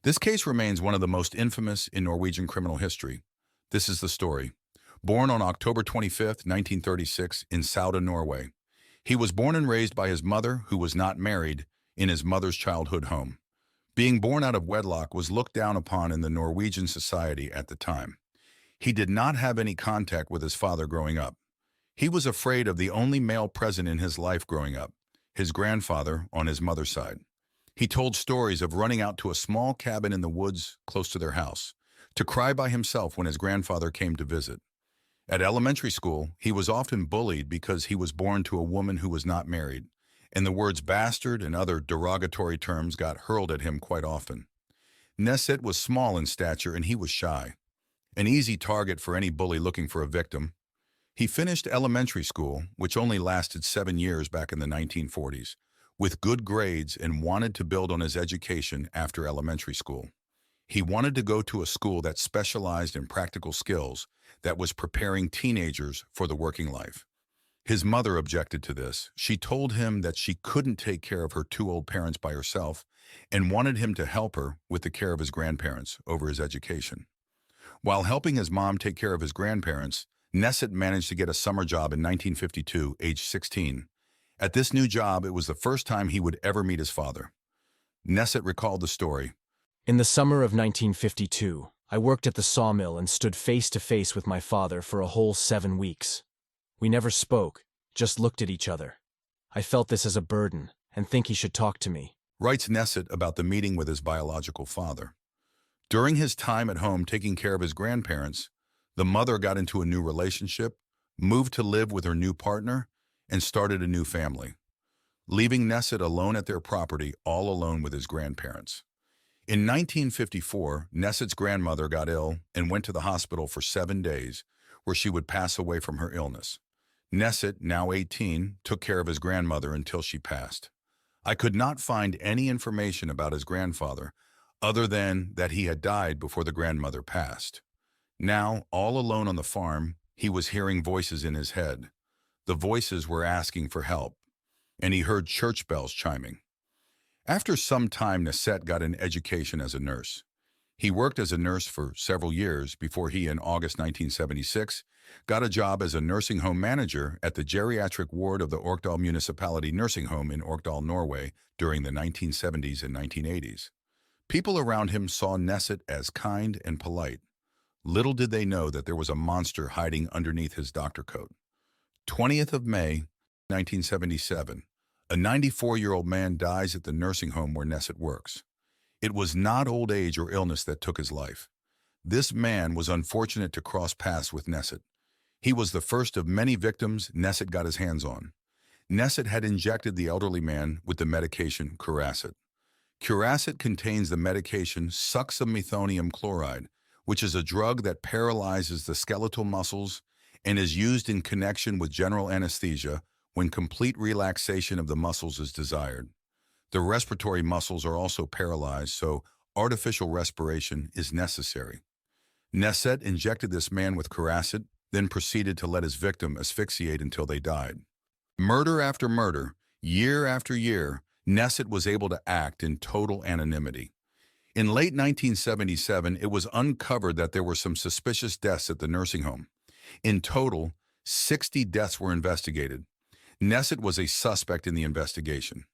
This case remains one of the most infamous in Norwegian criminal history. This is the story. Born on October 25, 1936, in Sauda, Norway. He was born and raised by his mother, who was not married, in his mother's childhood home. Being born out of wedlock was looked down upon in the Norwegian society at the time. He did not have any contact with his father growing up. He was afraid of the only male present in his life growing up, his grandfather on his mother's side. He told stories of running out to a small cabin in the woods close to their house, to cry by himself when his grandfather came to visit. At elementary school, he was often bullied because he was born to a woman who was not married, and the words bastard and other derogatory terms got hurled at him quite often. Nesset was small in stature and he was shy, an easy target for any bully looking for a victim. He finished elementary school, which only lasted 7 years back in the 1940s, with good grades and wanted to build on his education after elementary school. He wanted to go to a school that specialized in practical skills, that was preparing teenagers for the working life. His mother objected to this. She told him that she couldn't take care of her two old parents by herself and wanted him to help her with the care of his grandparents over his education. While helping his mom take care of his grandparents, Nesset managed to get a summer job in 1952, age 16. At this new job, it was the first time he would ever meet his father. Nesset recalled the story. In the summer of 1952, I worked at the sawmill and stood face to face with my father for a whole 7 weeks. We never spoke, just looked at each other. I felt this as a burden and think he should talk to me. Writes Nesset about the meeting with his biological father. During his time at home taking care of his grandparents, the mother got into a new relationship, moved to live with her new partner, and started a new family, leaving Nesset alone at their property, all alone with his grandparents. In 1954, Nesset's grandmother got ill and went to the hospital for 7 days, where she would pass away from her illness. Nesset, now 18, took care of his grandmother until she passed. I could not find any information about his grandfather, other than that he had died before the grandmother passed. Now, all alone on the farm, he was hearing voices in his head. The voices were asking for help, and he heard church bells chiming. After some time, Nesset got an education as a nurse. He worked as a nurse for several years before he, in August 1976, got a job as a nursing home manager at the geriatric ward of the Orkdal Municipality Nursing Home in Orkdal, Norway, during the 1970s and 1980s. People around him saw Nesset as kind and polite. Little did they know that there was a monster hiding underneath his doctor coat. 20th of May, 1977. A 94-year-old man dies at the nursing home where Nesset works. It was not old age or illness that took his life. This man was unfortunate to cross paths with Nesset. He was the first of many victims Nesset got his hands on. Nesset had injected the elderly man with the medication Curacet. Curacet contains the medication succinylmethonium chloride, which is a drug that paralyzes the skeletal muscles and is used in connection with general anesthesia when complete relaxation of the muscles is desired. The respiratory muscles are also paralyzed, so artificial respiration is necessary. Nesset injected this man with Curacet, then proceeded to let his victim asphyxiate until they died. Murder after murder, year after year, Nesset was able to act in total anonymity. In late 1977, it was uncovered that there were some suspicious deaths at the nursing home. In total, 60 deaths were investigated. Nesset was a suspect in the investigation.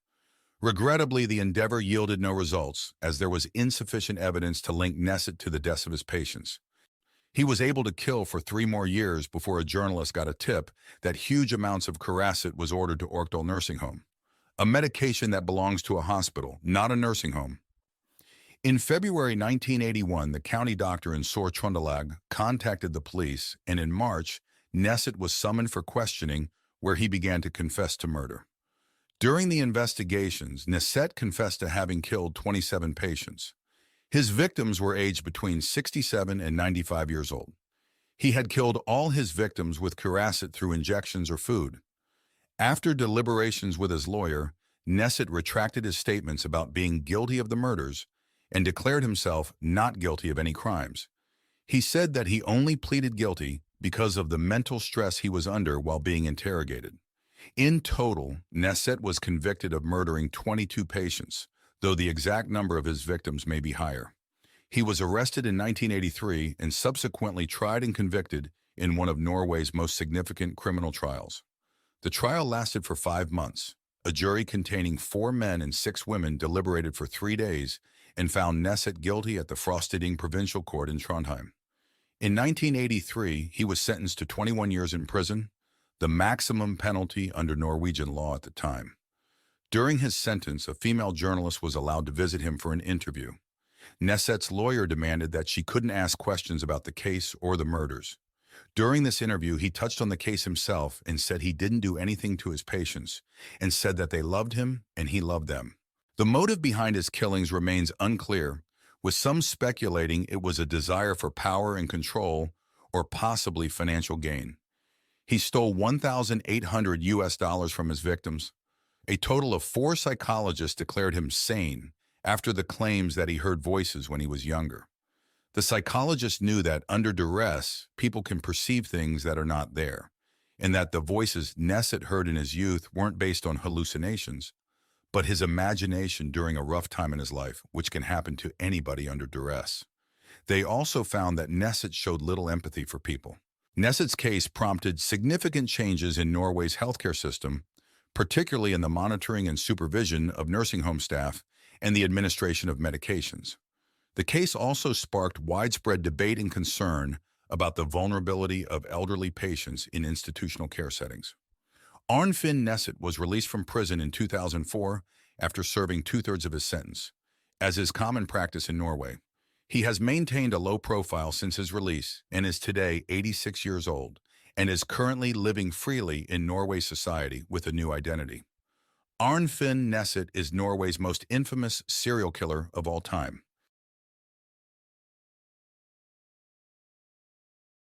Regrettably, the endeavor yielded no results, as there was insufficient evidence to link Nesset to the deaths of his patients. He was able to kill for 3 more years before a journalist got a tip that huge amounts of Curacet was ordered to Orkdal Nursing Home, a medication that belongs to a hospital, not a nursing home. In February 1981, the county doctor in Sør-Trøndelag contacted the police, and in March, Nesset was summoned for questioning, where he began to confess to murder. During the investigations, Nesset confessed to having killed 27 patients. His victims were aged between 67 and 95 years old. He had killed all his victims with Curacet through injections or food. After deliberations with his lawyer, Nesset retracted his statements about being guilty of the murders and declared himself not guilty of any crimes. He said that he only pleaded guilty because of the mental stress he was under while being interrogated. In total, Nesset was convicted of murdering 22 patients, though the exact number of his victims may be higher. He was arrested in 1983 and subsequently tried and convicted in one of Norway's most significant criminal trials. The trial lasted for 5 months. A jury containing 4 men and 6 women deliberated for 3 days and found Nesset guilty at the Frostiding Provincial Court in Trondheim. In 1983, he was sentenced to 21 years in prison, the maximum penalty under Norwegian law at the time. During his sentence, a female journalist was allowed to visit him for an interview. Nesset's lawyer demanded that she couldn't ask questions about the case or the murders. During this interview, he touched on the case himself and said he didn't do anything to his patients, and said that they loved him and he loved them. The motive behind his killings remains unclear, with some speculating it was a desire for power and control or possibly financial gain. He stole $1,800 from his victims. A total of 4 psychologists declared him sane after the claims that he heard voices when he was younger. The psychologist knew that under duress, people can perceive things that are not there, and that the voices Nesset heard in his youth weren't based on hallucinations, but his imagination during a rough time in his life, which can happen to anybody under duress. They also found that Nesset showed little empathy for people. Nesset's case prompted significant changes in Norway's healthcare system, particularly in the monitoring and supervision of nursing home staff and the administration of medications. The case also sparked widespread debate and concern about the vulnerability of elderly patients in institutional care settings. Arnfinn Nesset was released from prison in 2004 after serving 2/3 of his sentence. As is common practice in Norway, he has maintained a low profile since his release and is today 86 years old and is currently living freely in Norway society with a new identity. Arnfinn Nesset is Norway's most infamous serial killer of all time.